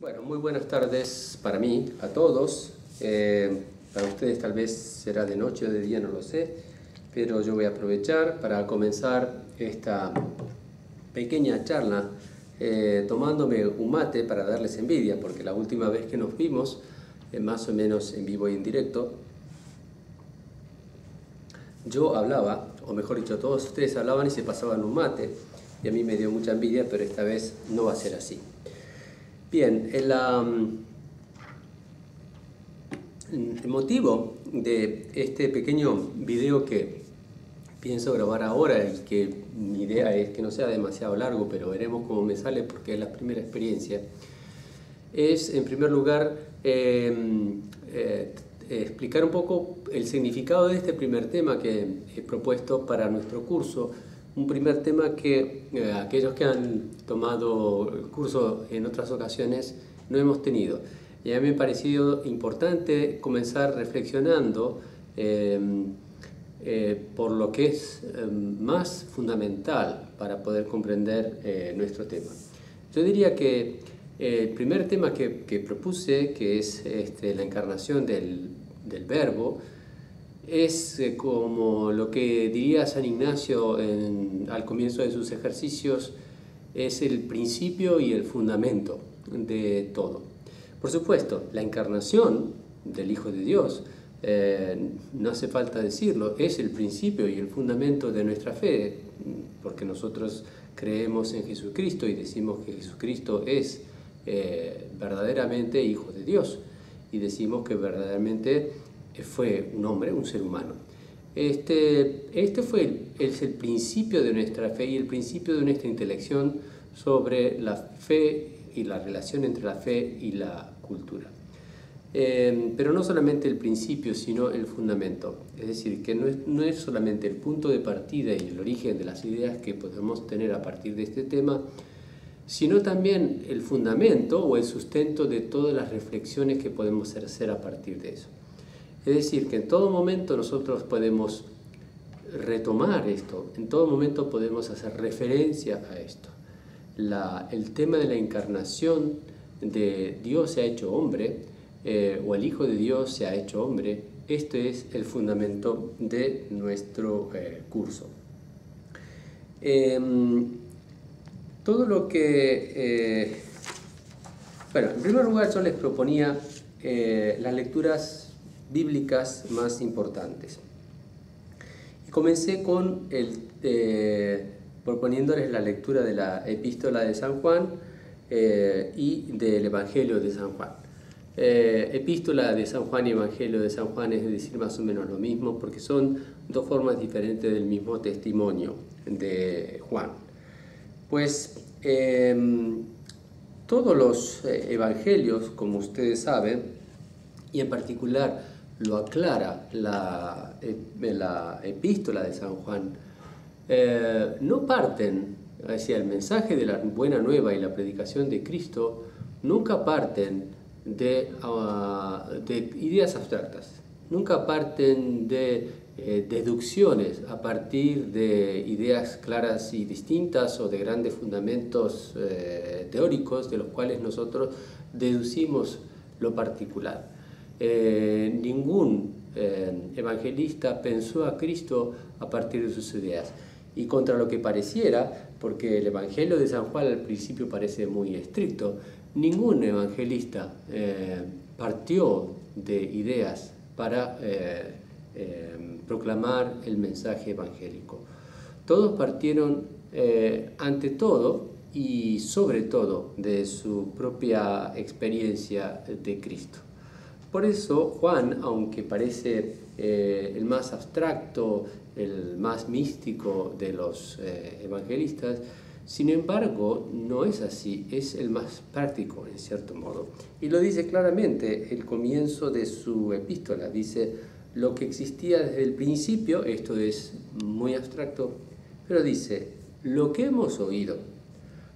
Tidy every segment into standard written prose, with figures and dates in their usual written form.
Bueno, muy buenas tardes para mí, a todos. Para ustedes tal vez será de noche o de día, no lo sé, pero yo voy a aprovechar para comenzar esta pequeña charla tomándome un mate para darles envidia, porque la última vez que nos vimos, más o menos en vivo y en directo, yo hablaba, o mejor dicho, todos ustedes hablaban y se pasaban un mate, y a mí me dio mucha envidia, pero esta vez no va a ser así. Bien, el motivo de este pequeño video que pienso grabar ahora y que mi idea es que no sea demasiado largo, pero veremos cómo me sale porque es la primera experiencia, es en primer lugar explicar un poco el significado de este primer tema que he propuesto para nuestro curso. Un primer tema que aquellos que han tomado el curso en otras ocasiones no hemos tenido. Y a mí me ha parecido importante comenzar reflexionando por lo que es más fundamental para poder comprender nuestro tema. Yo diría que el primer tema que propuse, que es la encarnación del Verbo, es como lo que diría San Ignacio al comienzo de sus ejercicios, es el principio y el fundamento de todo. Por supuesto, la encarnación del Hijo de Dios, no hace falta decirlo, es el principio y el fundamento de nuestra fe, porque nosotros creemos en Jesucristo y decimos que Jesucristo es verdaderamente Hijo de Dios, y decimos que verdaderamente fue un hombre, un ser humano. Es el principio de nuestra fe y el principio de nuestra intelección sobre la fe y la relación entre la fe y la cultura. Pero no solamente el principio, sino el fundamento. Es decir, que no es solamente el punto de partida y el origen de las ideas que podemos tener a partir de este tema, sino también el fundamento o el sustento de todas las reflexiones que podemos hacer a partir de eso. Es decir, que en todo momento nosotros podemos retomar esto, en todo momento podemos hacer referencia a esto. El tema de la encarnación de Dios se ha hecho hombre, o el Hijo de Dios se ha hecho hombre, este es el fundamento de nuestro curso. Todo lo que... bueno, en primer lugar yo les proponía las lecturas bíblicas más importantes. Y comencé con proponiéndoles la lectura de la epístola de San Juan y del Evangelio de San Juan. Epístola de San Juan y Evangelio de San Juan es decir más o menos lo mismo, porque son dos formas diferentes del mismo testimonio de Juan. Pues todos los evangelios, como ustedes saben, y en particular lo aclara la epístola de San Juan, no parten, hacia el mensaje de la buena nueva y la predicación de Cristo, nunca parten de ideas abstractas, nunca parten de deducciones a partir de ideas claras y distintas o de grandes fundamentos teóricos de los cuales nosotros deducimos lo particular. Ningún evangelista pensó a Cristo a partir de sus ideas, y contra lo que pareciera, porque el Evangelio de San Juan al principio parece muy estricto, ningún evangelista partió de ideas para proclamar el mensaje evangélico. Todos partieron ante todo y sobre todo de su propia experiencia de Cristo. Por eso Juan, aunque parece el más abstracto, el más místico de los evangelistas, sin embargo no es así, es el más práctico en cierto modo. Y lo dice claramente el comienzo de su epístola, dice lo que existía desde el principio, esto es muy abstracto, pero dice lo que hemos oído,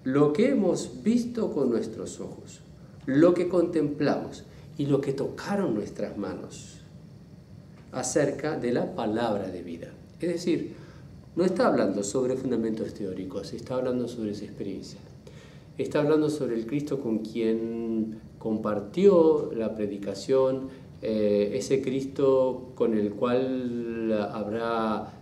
lo que hemos visto con nuestros ojos, lo que contemplamos y lo que tocaron nuestras manos acerca de la palabra de vida. Es decir, no está hablando sobre fundamentos teóricos, está hablando sobre su experiencia. está hablando sobre el Cristo con quien compartió la predicación, ese Cristo con el cual habrá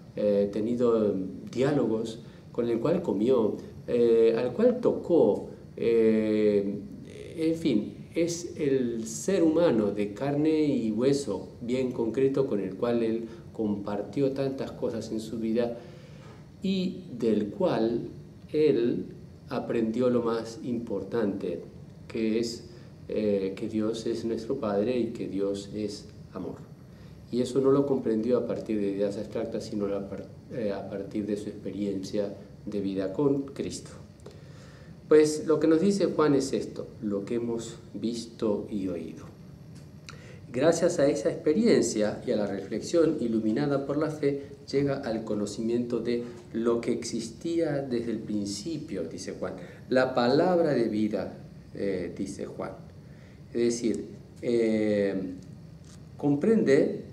tenido diálogos, con el cual comió, al cual tocó, en fin, es el ser humano de carne y hueso bien concreto con el cual él compartió tantas cosas en su vida y del cual él aprendió lo más importante, que es que Dios es nuestro Padre y que Dios es amor. Y eso no lo comprendió a partir de ideas abstractas, sino a partir de su experiencia de vida con Cristo. Pues lo que nos dice Juan es esto, lo que hemos visto y oído. Gracias a esa experiencia y a la reflexión iluminada por la fe, llega al conocimiento de lo que existía desde el principio, dice Juan. La palabra de vida, dice Juan. Es decir, comprende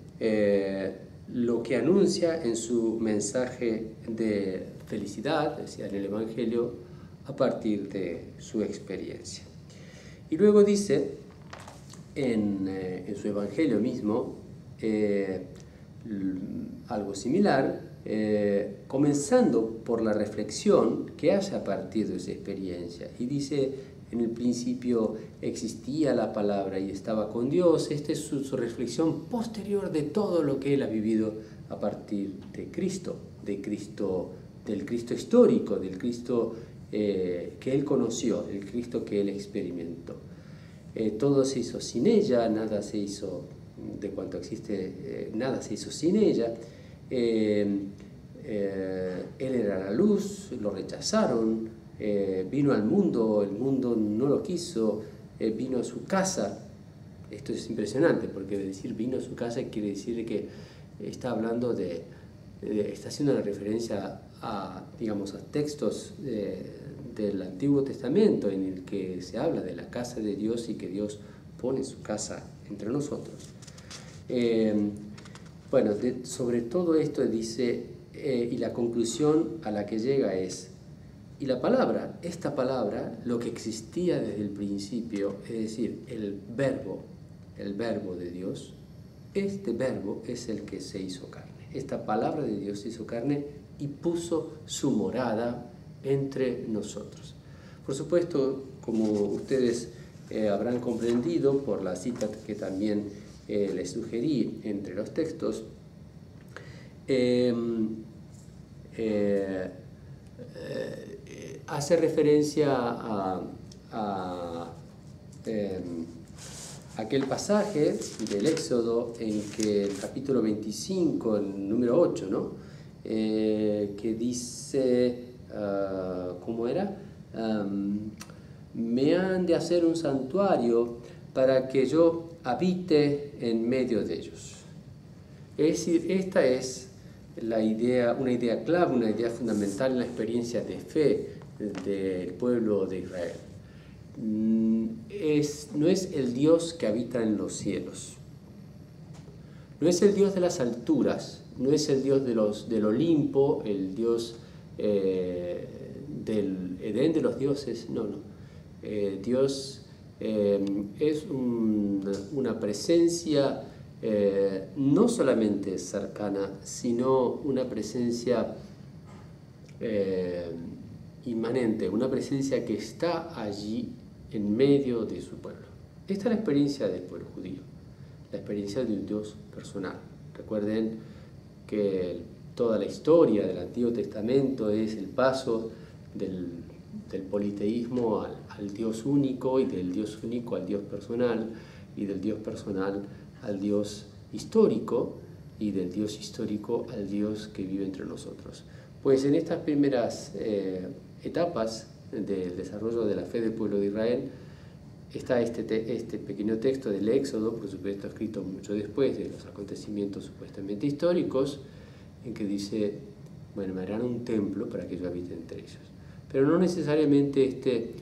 lo que anuncia en su mensaje de felicidad, decía en el Evangelio, a partir de su experiencia. Y luego dice en su Evangelio mismo algo similar, comenzando por la reflexión que hace a partir de esa experiencia. Y dice, en el principio existía la palabra y estaba con Dios. Esta es su reflexión posterior de todo lo que él ha vivido a partir de Cristo, del Cristo histórico, del Cristo que él conoció, el Cristo que él experimentó. Todo se hizo sin ella, nada se hizo, de cuanto existe, nada se hizo sin ella. Él era la luz, lo rechazaron, vino al mundo, el mundo no lo quiso, vino a su casa. Esto es impresionante, porque decir vino a su casa quiere decir que está hablando está haciendo una referencia a, digamos, a textos del Antiguo Testamento en el que se habla de la casa de Dios y que Dios pone su casa entre nosotros. Bueno, sobre todo esto dice, y la conclusión a la que llega es, y la palabra, esta palabra, lo que existía desde el principio, es decir, el verbo de Dios, este verbo es el que se hizo carne. Esta palabra de Dios se hizo carne y puso su morada entre nosotros. Por supuesto, como ustedes habrán comprendido por la cita que también les sugerí entre los textos, hace referencia a aquel pasaje del Éxodo en que el capítulo 25, el número 8, ¿no? Que dice, ¿cómo era? Me han de hacer un santuario para que yo habite en medio de ellos. Es decir, esta es una idea clave, una idea fundamental en la experiencia de fe del pueblo de Israel. No es el Dios que habita en los cielos, no es el Dios de las alturas, no es el Dios del Olimpo, el Dios del Edén de los dioses, no. Dios es una presencia no solamente cercana, sino una presencia inmanente, una presencia que está allí en medio de su pueblo. Esta es la experiencia del pueblo judío, la experiencia de un Dios personal. Recuerden que toda la historia del Antiguo Testamento es el paso del politeísmo al Dios único, y del Dios único al Dios personal, y del Dios personal al Dios histórico, y del Dios histórico al Dios que vive entre nosotros. Pues en estas primeras etapas del desarrollo de la fe del pueblo de Israel está este pequeño texto del Éxodo, por supuesto escrito mucho después de los acontecimientos supuestamente históricos, en que dice, bueno, me harán un templo para que yo habite entre ellos. Pero no necesariamente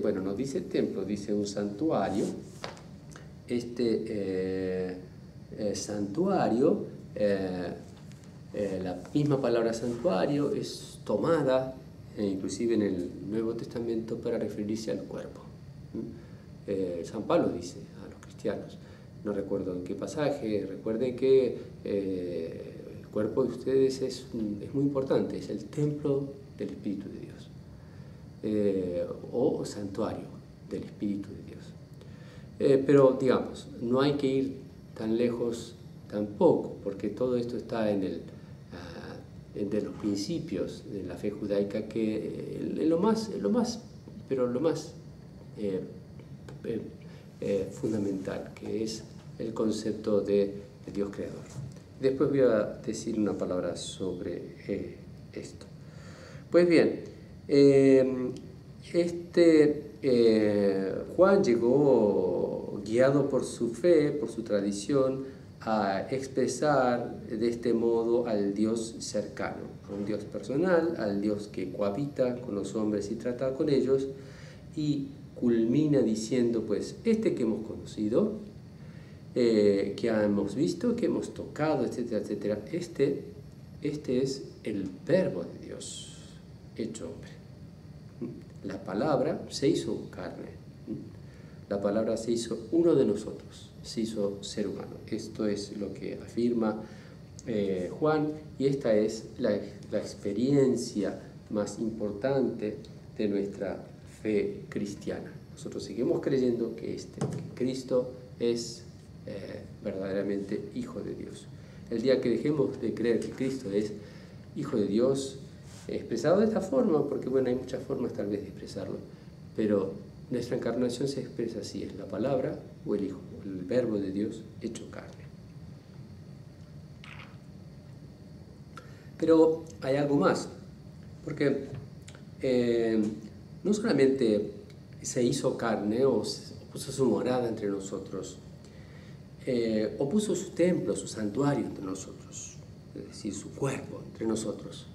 bueno, no dice templo, dice un santuario. Santuario, la misma palabra santuario es tomada inclusive en el Nuevo Testamento, para referirse al cuerpo. San Pablo dice a los cristianos, no recuerdo en qué pasaje, recuerden que el cuerpo de ustedes es muy importante, es el templo del Espíritu de Dios, o santuario del Espíritu de Dios. Pero digamos, no hay que ir tan lejos tampoco, porque todo esto está de los principios de la fe judaica, que lo más fundamental, que es el concepto de Dios creador. Después voy a decir una palabra sobre esto. Pues bien, Juan llegó guiado por su fe, por su tradición, a expresar de este modo al Dios cercano, a un Dios personal, al Dios que cohabita con los hombres y trata con ellos, y culmina diciendo, pues, que hemos conocido, que hemos visto, que hemos tocado, etcétera, etcétera, este es el Verbo de Dios hecho hombre. La palabra se hizo carne, la palabra se hizo uno de nosotros, se hizo ser humano. Esto es lo que afirma Juan, y esta es la experiencia más importante de nuestra fe cristiana. Nosotros seguimos creyendo que Cristo es verdaderamente Hijo de Dios. El día que dejemos de creer que Cristo es Hijo de Dios, expresado de esta forma, porque bueno, hay muchas formas tal vez de expresarlo, pero nuestra encarnación se expresa así, es la palabra o el Hijo, el Verbo de Dios hecho carne. Pero hay algo más, porque no solamente se hizo carne o puso su morada entre nosotros, o puso su templo, su santuario entre nosotros, es decir, su cuerpo entre nosotros,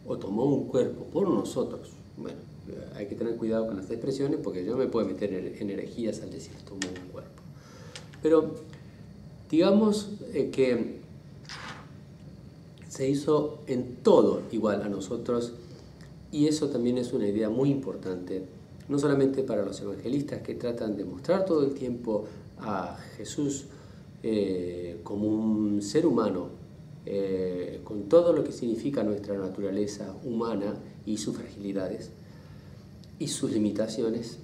o tomó un cuerpo por nosotros. Bueno, hay que tener cuidado con las expresiones, porque yo me puedo meter en herejías al decir tomó un cuerpo. Pero digamos que se hizo en todo igual a nosotros, y eso también es una idea muy importante, no solamente para los evangelistas que tratan de mostrar todo el tiempo a Jesús como un ser humano, con todo lo que significa nuestra naturaleza humana y sus fragilidades y sus limitaciones.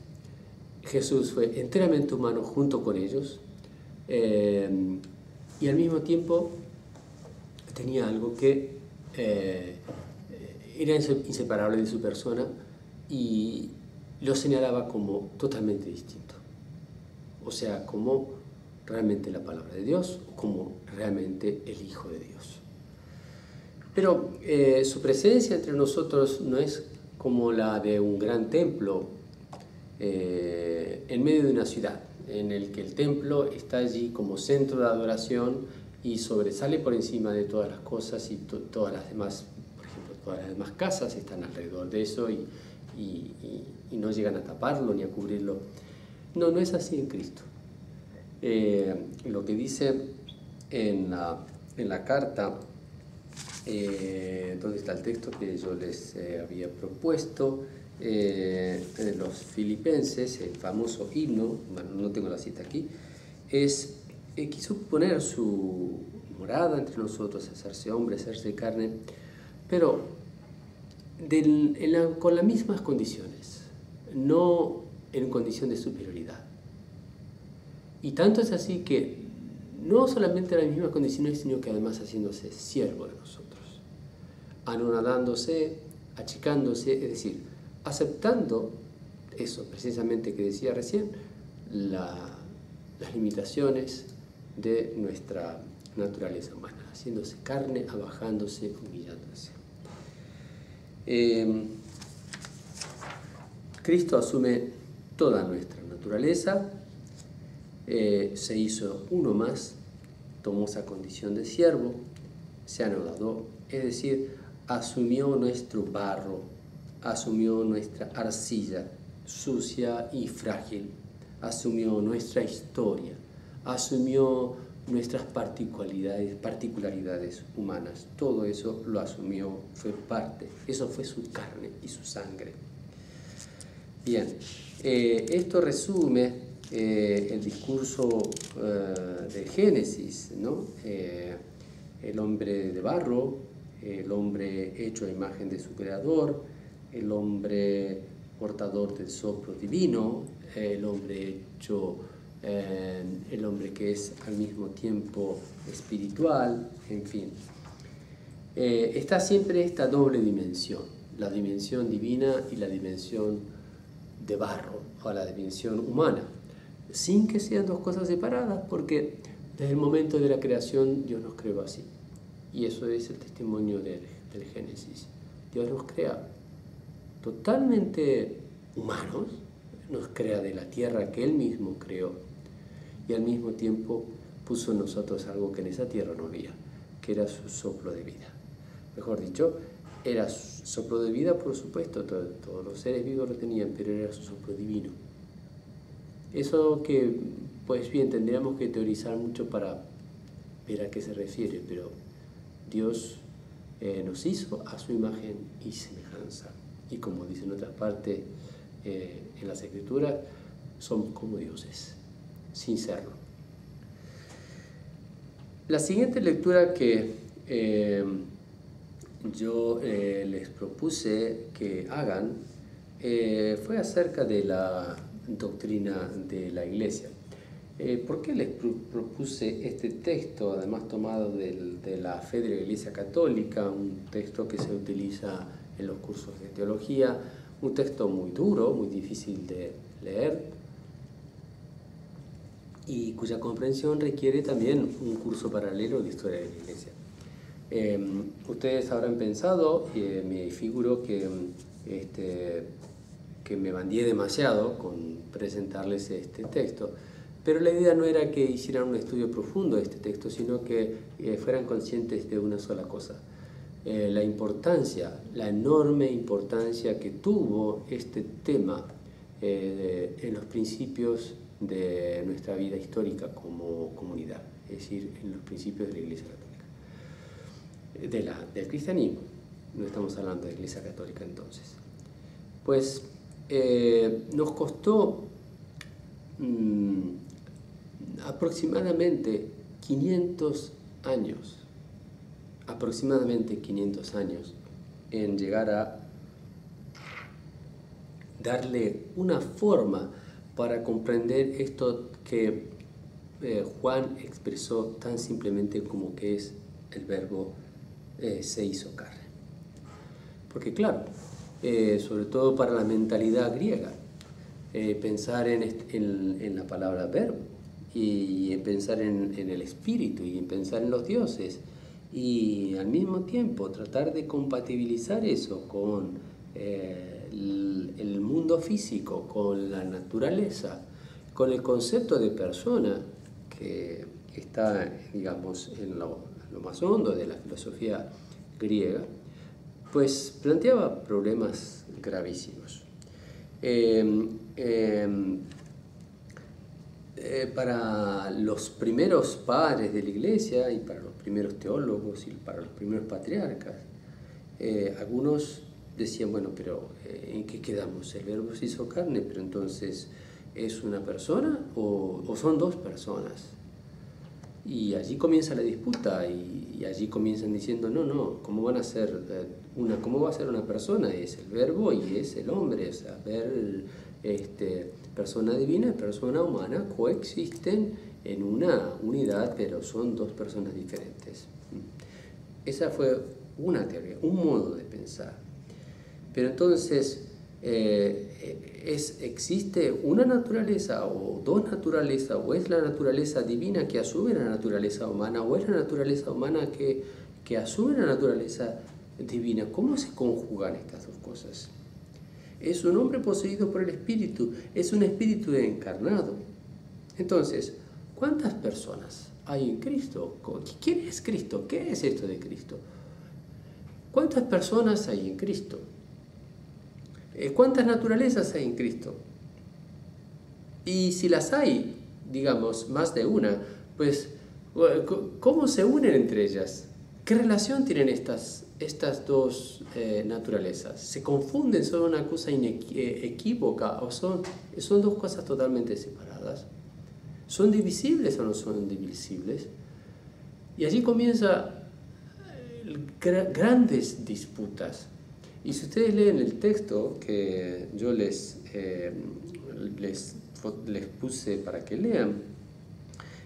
Jesús fue enteramente humano junto con ellos, y al mismo tiempo tenía algo que era inseparable de su persona y lo señalaba como totalmente distinto, o sea, como realmente la palabra de Dios, como realmente el Hijo de Dios. Pero su presencia entre nosotros no es como la de un gran templo en medio de una ciudad, en el que el templo está allí como centro de adoración y sobresale por encima de todas las cosas, y todas las demás, por ejemplo, todas las demás casas están alrededor de eso y no llegan a taparlo ni a cubrirlo. No es así en Cristo. Lo que dice en la carta, donde está el texto que yo les había propuesto, de los Filipenses, el famoso himno, bueno, no tengo la cita aquí, quiso poner su morada entre nosotros, hacerse hombre, hacerse carne, pero con las mismas condiciones, no en condición de superioridad. Y tanto es así que no solamente en las mismas condiciones, sino que además haciéndose siervo de nosotros, anonadándose, achicándose, es decir, aceptando eso precisamente que decía recién, las limitaciones de nuestra naturaleza humana, haciéndose carne, abajándose, humillándose. Cristo asume toda nuestra naturaleza, se hizo uno más, tomó esa condición de siervo, se anodó, es decir, asumió nuestro barro, asumió nuestra arcilla sucia y frágil, asumió nuestra historia, asumió nuestras particularidades humanas. Todo eso lo asumió, fue parte, eso fue su carne y su sangre. Bien, esto resume el discurso de Génesis, ¿no? El hombre de barro, el hombre hecho a imagen de su creador, el hombre portador del soplo divino, el hombre hecho, el hombre que es al mismo tiempo espiritual, en fin. Está siempre esta doble dimensión, la dimensión divina y la dimensión de barro, o la dimensión humana, sin que sean dos cosas separadas, porque desde el momento de la creación Dios nos creó así. Y eso es el testimonio del Génesis. Dios nos crea totalmente humanos, nos crea de la tierra que Él mismo creó, y al mismo tiempo puso en nosotros algo que en esa tierra no había, que era su soplo de vida. Mejor dicho, era su soplo de vida, por supuesto, todos los seres vivos lo tenían, pero era su soplo divino. Eso que, pues bien, tendríamos que teorizar mucho para ver a qué se refiere, pero Dios nos hizo a su imagen y semejanza. Y como dice en otra parte en las Escrituras, somos como dioses, sin serlo. La siguiente lectura que yo les propuse que hagan fue acerca de la doctrina de la Iglesia. ¿Por qué les propuse este texto, además tomado de la fe de la Iglesia Católica, un texto que se utiliza en los cursos de teología, un texto muy duro, muy difícil de leer y cuya comprensión requiere también un curso paralelo de historia de la Iglesia? Ustedes habrán pensado, me figuro que me bandié demasiado con presentarles este texto, pero la idea no era que hicieran un estudio profundo de este texto, sino que fueran conscientes de una sola cosa: la importancia, la enorme importancia que tuvo este tema en los principios de nuestra vida histórica como comunidad, es decir, en los principios de la Iglesia Católica, del cristianismo. No estamos hablando de Iglesia Católica entonces. Pues nos costó aproximadamente 500 años en llegar a darle una forma para comprender esto que Juan expresó tan simplemente como que es el verbo se hizo carne. Porque claro, sobre todo para la mentalidad griega, pensar en la palabra verbo, y en pensar en el espíritu, y en pensar en los dioses, y al mismo tiempo tratar de compatibilizar eso con el mundo físico, con la naturaleza, con el concepto de persona que está, digamos, en lo más hondo de la filosofía griega, pues planteaba problemas gravísimos. Para los primeros padres de la Iglesia y para los primeros teólogos y para los primeros patriarcas, algunos decían, bueno, pero ¿en qué quedamos? El verbo se hizo carne, pero entonces ¿es una persona o son dos personas? Y allí comienza la disputa y allí comienzan diciendo, no, ¿cómo van a ser cómo va a ser una persona? Es el verbo y es el hombre, o sea, persona divina y persona humana coexisten en una unidad, pero son dos personas diferentes. Esa fue una teoría, un modo de pensar. Pero entonces, ¿existe una naturaleza o dos naturalezas? ¿O es la naturaleza divina que asume la naturaleza humana? ¿O es la naturaleza humana que asume la naturaleza divina? ¿Cómo se conjugan estas dos cosas? Es un hombre poseído por el Espíritu, es un Espíritu encarnado. Entonces, ¿cuántas personas hay en Cristo? ¿Quién es Cristo? ¿Qué es esto de Cristo? ¿Cuántas personas hay en Cristo? ¿Cuántas naturalezas hay en Cristo? Y si las hay, digamos, más de una, pues ¿Cómo se unen entre ellas? ¿Qué relación tienen estas dos naturalezas? ¿Se confunden? ¿Son una cosa equívoca? ¿O son dos cosas totalmente separadas? ¿Son divisibles o no son divisibles? Y allí comienzan grandes disputas. Y si ustedes leen el texto que yo les puse para que lean,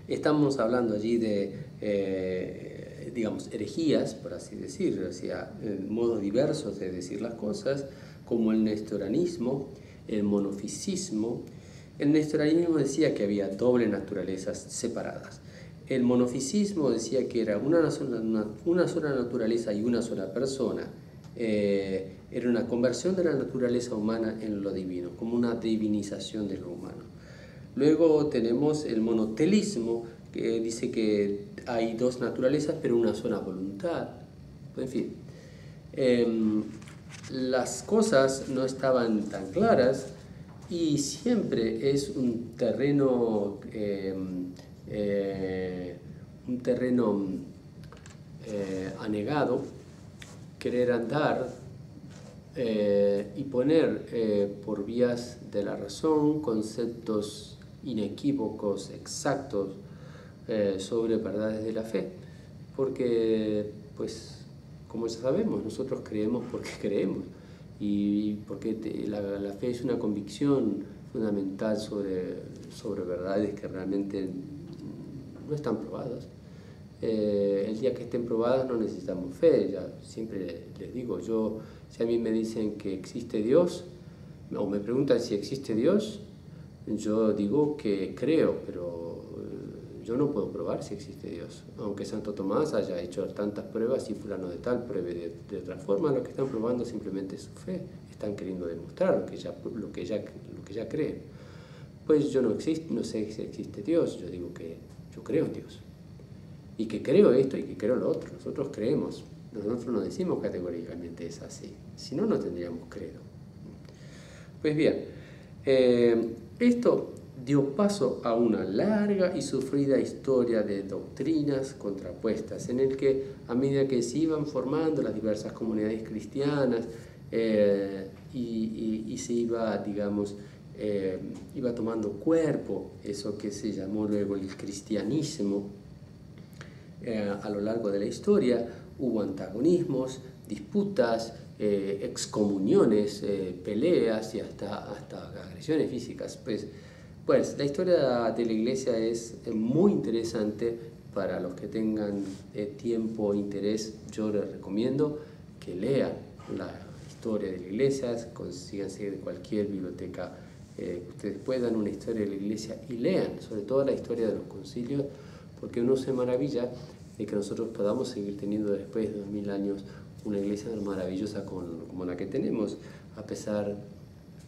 estamos hablando allí de, digamos, herejías, por así decirlo, o sea, modos diversos de decir las cosas, como el nestoranismo, el monofisismo. El nestoranismo decía que había doble naturalezas separadas. El monofisismo decía que era una sola naturaleza y una sola persona. Era una conversión de la naturaleza humana en lo divino, como una divinización de lo humano. Luego tenemos el monotelismo, que dice que hay dos naturalezas, pero una sola voluntad. En fin, las cosas no estaban tan claras y siempre es un terreno anegado querer andar y poner por vías de la razón conceptos inequívocos, exactos sobre verdades de la fe, porque pues como ya sabemos, nosotros creemos porque creemos y porque la fe es una convicción fundamental sobre verdades que realmente no están probadas. El día que estén probadas no necesitamos fe. Ya siempre les digo, si a mí me dicen que existe Dios o me preguntan si existe Dios, yo digo que creo, pero yo no puedo probar si existe Dios. Aunque Santo Tomás haya hecho tantas pruebas y fulano de tal pruebe de otra forma, lo que están probando simplemente es su fe. Están queriendo demostrar lo que ya creen. Pues yo no sé si existe Dios, yo digo que yo creo en Dios. Y que creo esto y que creo lo otro. Nosotros creemos. Nosotros no decimos categóricamente es así. Si no, no tendríamos credo. Pues bien, esto dio paso a una larga y sufrida historia de doctrinas contrapuestas, en el que a medida que se iban formando las diversas comunidades cristianas y se iba, digamos, iba tomando cuerpo eso que se llamó luego el cristianismo, a lo largo de la historia hubo antagonismos, disputas, excomuniones, peleas y hasta agresiones físicas. Pues la historia de la iglesia es muy interesante. Para los que tengan tiempo e interés, yo les recomiendo que lean la historia de la iglesia, consíganse de cualquier biblioteca ustedes puedan una historia de la iglesia y lean sobre todo la historia de los concilios, porque uno se maravilla de que nosotros podamos seguir teniendo después de 2000 años una iglesia maravillosa como la que tenemos, a pesar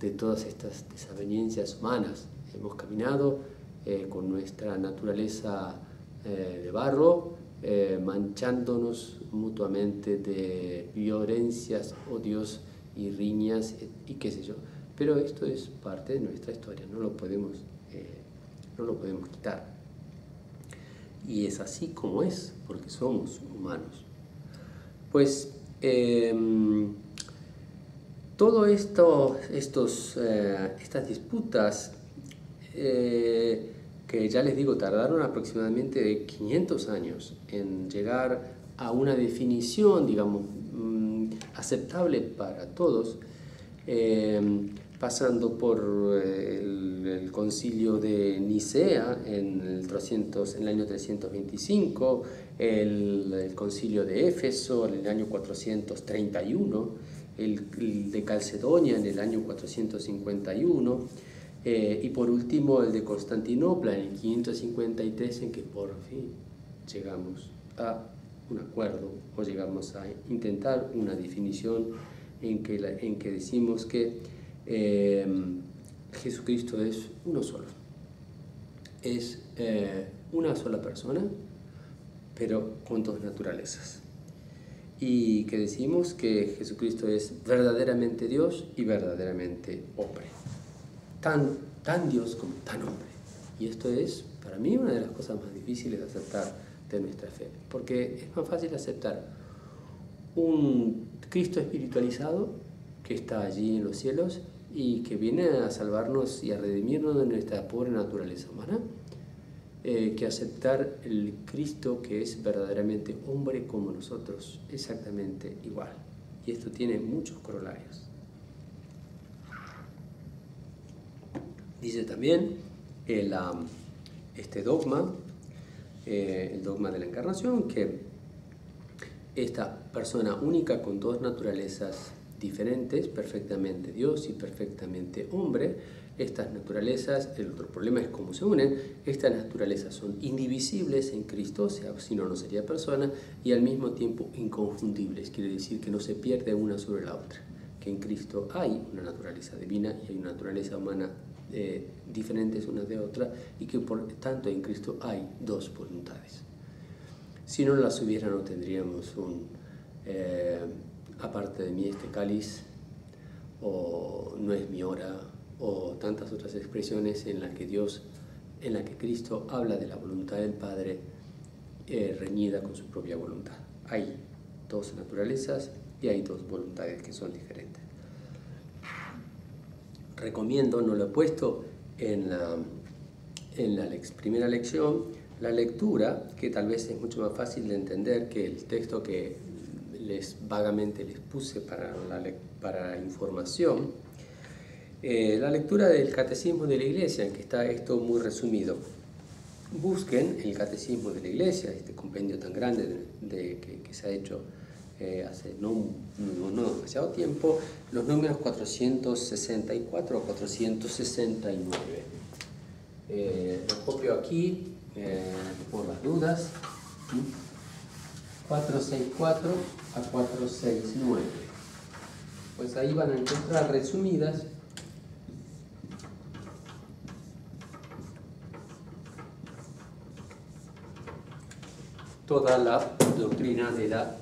de todas estas desavenencias humanas. Hemos caminado con nuestra naturaleza de barro, manchándonos mutuamente de violencias, odios y riñas y qué sé yo. Pero esto es parte de nuestra historia, no lo podemos quitar. Y es así como es, porque somos humanos. Pues todo estas disputas, que ya les digo, tardaron aproximadamente 500 años en llegar a una definición, digamos, aceptable para todos, pasando por el concilio de Nicea en el año 325, el concilio de Éfeso en el año 431, el de Calcedonia en el año 451, y por último el de Constantinopla en el 553, en que por fin llegamos a un acuerdo o llegamos a intentar una definición en que decimos que Jesucristo es uno solo, es una sola persona, pero con dos naturalezas, y que decimos que Jesucristo es verdaderamente Dios y verdaderamente hombre, tan Dios como tan hombre. Y esto es para mí una de las cosas más difíciles de aceptar de nuestra fe, porque es más fácil aceptar un Cristo espiritualizado que está allí en los cielos y que viene a salvarnos y a redimirnos de nuestra pobre naturaleza humana, que aceptar el Cristo que es verdaderamente hombre como nosotros, exactamente igual. Y esto tiene muchos corolarios. Dice también este dogma, el dogma de la encarnación, que esta persona única con dos naturalezas diferentes, perfectamente Dios y perfectamente hombre, estas naturalezas, el otro problema es cómo se unen, estas naturalezas son indivisibles en Cristo, o sea, si no, no sería persona, y al mismo tiempo inconfundibles, quiere decir que no se pierde una sobre la otra, que en Cristo hay una naturaleza divina y hay una naturaleza humana diferentes una de otra, y que por tanto en Cristo hay dos voluntades. Si no las hubiera, no tendríamos aparte de mí este cáliz, o no es mi hora, o tantas otras expresiones en las que Cristo habla de la voluntad del Padre reñida con su propia voluntad. Hay dos naturalezas y hay dos voluntades que son diferentes. Recomiendo, no lo he puesto en la primera lección, la lectura, que tal vez es mucho más fácil de entender que el texto que vagamente les puse para información, la lectura del Catecismo de la Iglesia, en que está esto muy resumido. Busquen el Catecismo de la Iglesia, este compendio tan grande que se ha hecho hace no demasiado tiempo, los números 464 o 469. Lo copio aquí por las dudas. 464 a 469. Pues ahí van a encontrar resumidas toda la doctrina de la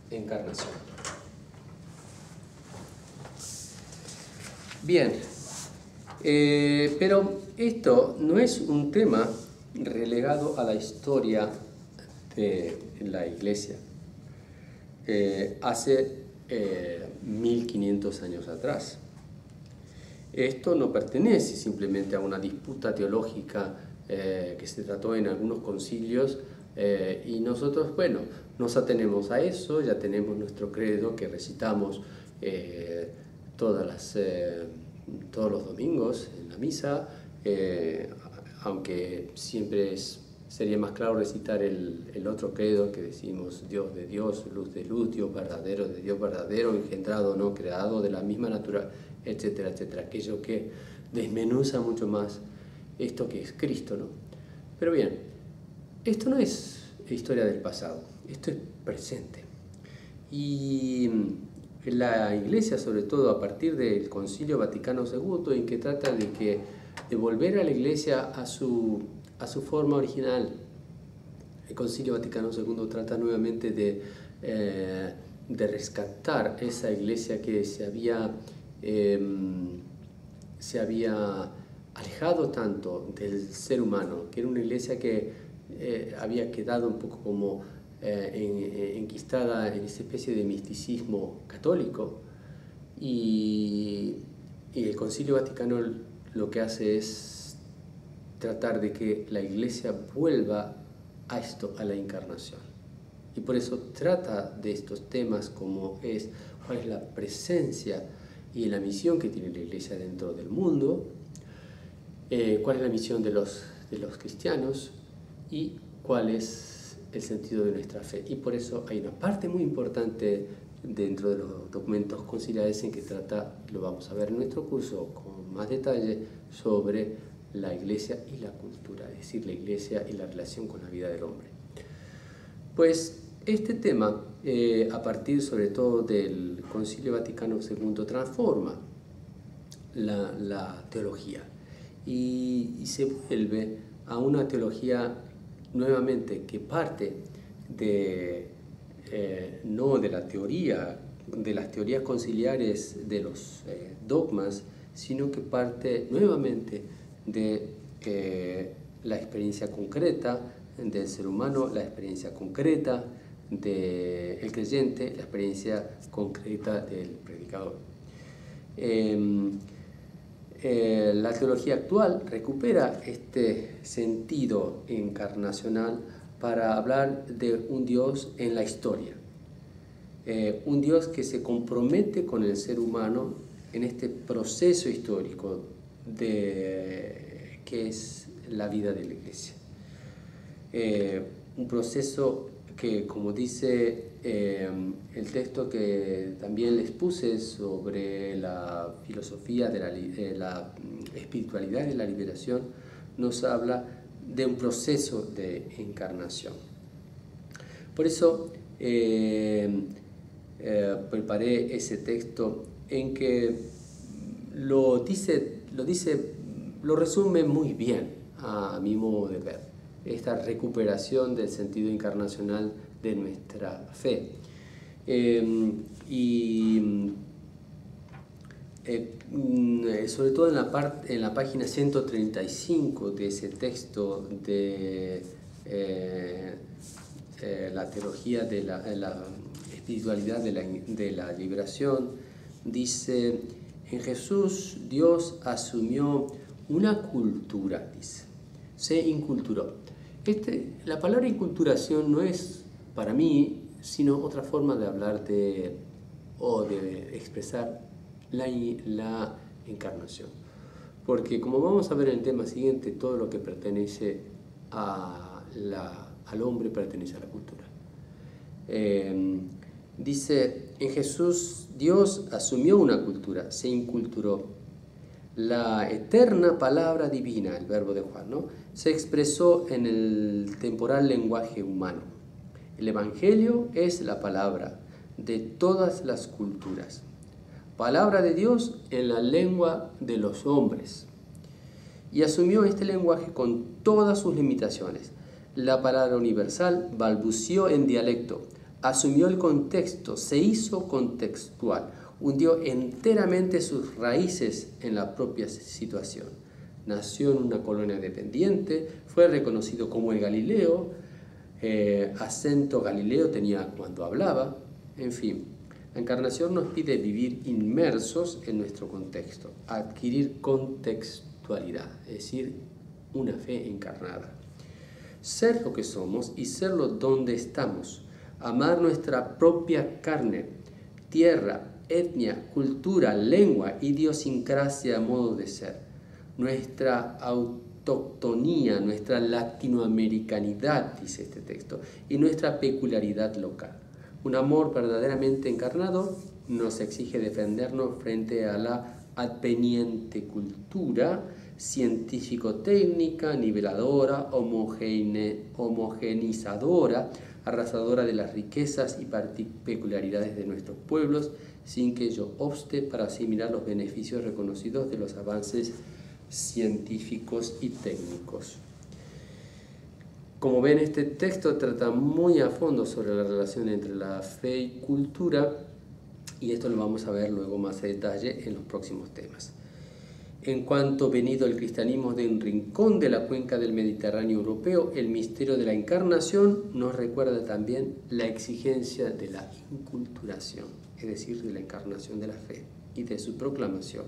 encarnación. Bien, pero esto no es un tema relegado a la historia de la Iglesia. Hace 1500 años atrás. Esto no pertenece simplemente a una disputa teológica que se trató en algunos concilios y nosotros, bueno, nos atenemos a eso, ya tenemos nuestro credo que recitamos todos los domingos en la misa, aunque siempre sería más claro recitar el otro credo que decimos: Dios de Dios, luz de luz, Dios verdadero de Dios verdadero, engendrado, no creado, de la misma naturaleza, etcétera, etcétera. Aquello que desmenuza mucho más esto que es Cristo, ¿no? Pero bien, esto no es historia del pasado, esto es presente. Y la Iglesia, sobre todo a partir del Concilio Vaticano II, en que trata de volver a la Iglesia a su forma original. El Concilio Vaticano II trata nuevamente de rescatar esa Iglesia que se había alejado tanto del ser humano, que era una Iglesia que había quedado un poco como enquistada en esa especie de misticismo católico, y el Concilio Vaticano lo que hace es tratar de que la Iglesia vuelva a esto, a la encarnación. Y por eso trata de estos temas como cuál es la presencia y la misión que tiene la Iglesia dentro del mundo, cuál es la misión de los cristianos y cuál es el sentido de nuestra fe. Y por eso hay una parte muy importante dentro de los documentos conciliares en que trata, lo vamos a ver en nuestro curso con más detalle, sobre la Iglesia y la cultura, es decir, la Iglesia y la relación con la vida del hombre. Pues este tema, a partir sobre todo del Concilio Vaticano II, transforma la teología y se vuelve a una teología nuevamente que parte no de la teoría, de las teorías conciliares de los dogmas, sino que parte nuevamente de la experiencia concreta del ser humano, la experiencia concreta del creyente, la experiencia concreta del predicador. La teología actual recupera este sentido encarnacional para hablar de un Dios en la historia, un Dios que se compromete con el ser humano en este proceso histórico que es la vida de la Iglesia. Un proceso que, como dice el texto que también les puse sobre la filosofía de la espiritualidad y de la liberación, nos habla de un proceso de encarnación. Por eso preparé ese texto en que lo resume muy bien a mi modo de ver, esta recuperación del sentido encarnacional de nuestra fe. Sobre todo en la página 135 de ese texto de la teología de la espiritualidad de la liberación, dice: en Jesús Dios asumió una cultura, dice, se inculturó. La palabra inculturación no es para mí sino otra forma de hablar o de expresar la encarnación. Porque, como vamos a ver en el tema siguiente, todo lo que pertenece al hombre pertenece a la cultura. Dice: en Jesús Dios asumió una cultura, se inculturó. La eterna palabra divina, el verbo de Juan, ¿no?, se expresó en el temporal lenguaje humano. El Evangelio es la palabra de todas las culturas, palabra de Dios en la lengua de los hombres. Y asumió este lenguaje con todas sus limitaciones. La palabra universal balbuceó en dialecto, asumió el contexto, se hizo contextual, hundió enteramente sus raíces en la propia situación. Nació en una colonia dependiente, fue reconocido como el Galileo, acento galileo tenía cuando hablaba, en fin. La encarnación nos pide vivir inmersos en nuestro contexto, adquirir contextualidad, es decir, una fe encarnada. Ser lo que somos y serlo donde estamos, amar nuestra propia carne, tierra, etnia, cultura, lengua, idiosincrasia, modo de ser, nuestra autoctonía, nuestra latinoamericanidad, dice este texto, y nuestra peculiaridad local. Un amor verdaderamente encarnado nos exige defendernos frente a la adveniente cultura científico-técnica, niveladora, homogenizadora, arrasadora de las riquezas y peculiaridades de nuestros pueblos, sin que ello obste para asimilar los beneficios reconocidos de los avances científicos y técnicos. Como ven, este texto trata muy a fondo sobre la relación entre la fe y cultura, y esto lo vamos a ver luego más a detalle en los próximos temas. En cuanto venido el cristianismo de un rincón de la cuenca del Mediterráneo europeo, el misterio de la encarnación nos recuerda también la exigencia de la inculturación, es decir, de la encarnación de la fe y de su proclamación,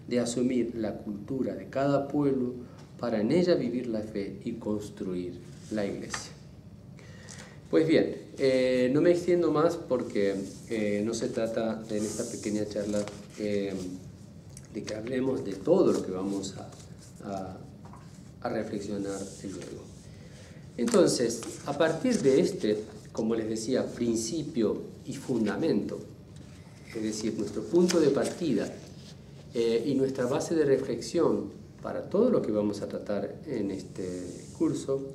de asumir la cultura de cada pueblo para en ella vivir la fe y construir la iglesia. Pues bien, no me extiendo más porque no se trata en esta pequeña charla de que hablemos de todo lo que vamos a reflexionar luego. Entonces, a partir de como les decía, principio y fundamento, es decir, nuestro punto de partida y nuestra base de reflexión para todo lo que vamos a tratar en este curso,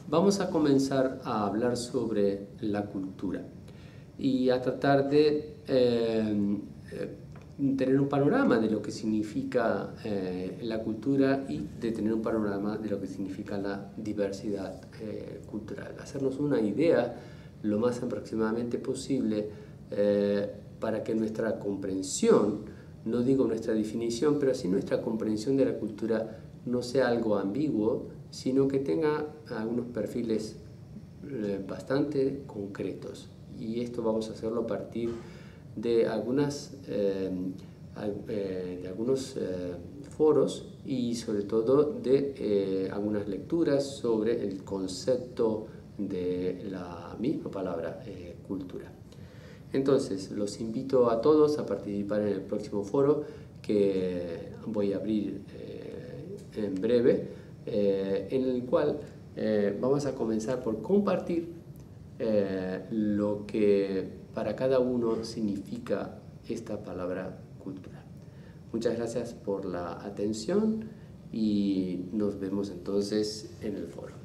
vamos a comenzar a hablar sobre la cultura y a tratar de tener un panorama de lo que significa la cultura y de tener un panorama de lo que significa la diversidad cultural. Hacernos una idea lo más aproximadamente posible para que nuestra comprensión, no digo nuestra definición, pero sí nuestra comprensión de la cultura no sea algo ambiguo, sino que tenga algunos perfiles bastante concretos. Y esto vamos a hacerlo a partir de algunos foros y sobre todo de algunas lecturas sobre el concepto de la misma palabra cultura. Entonces, los invito a todos a participar en el próximo foro que voy a abrir en breve, en el cual vamos a comenzar por compartir lo que para cada uno significa esta palabra cultura. Muchas gracias por la atención y nos vemos entonces en el foro.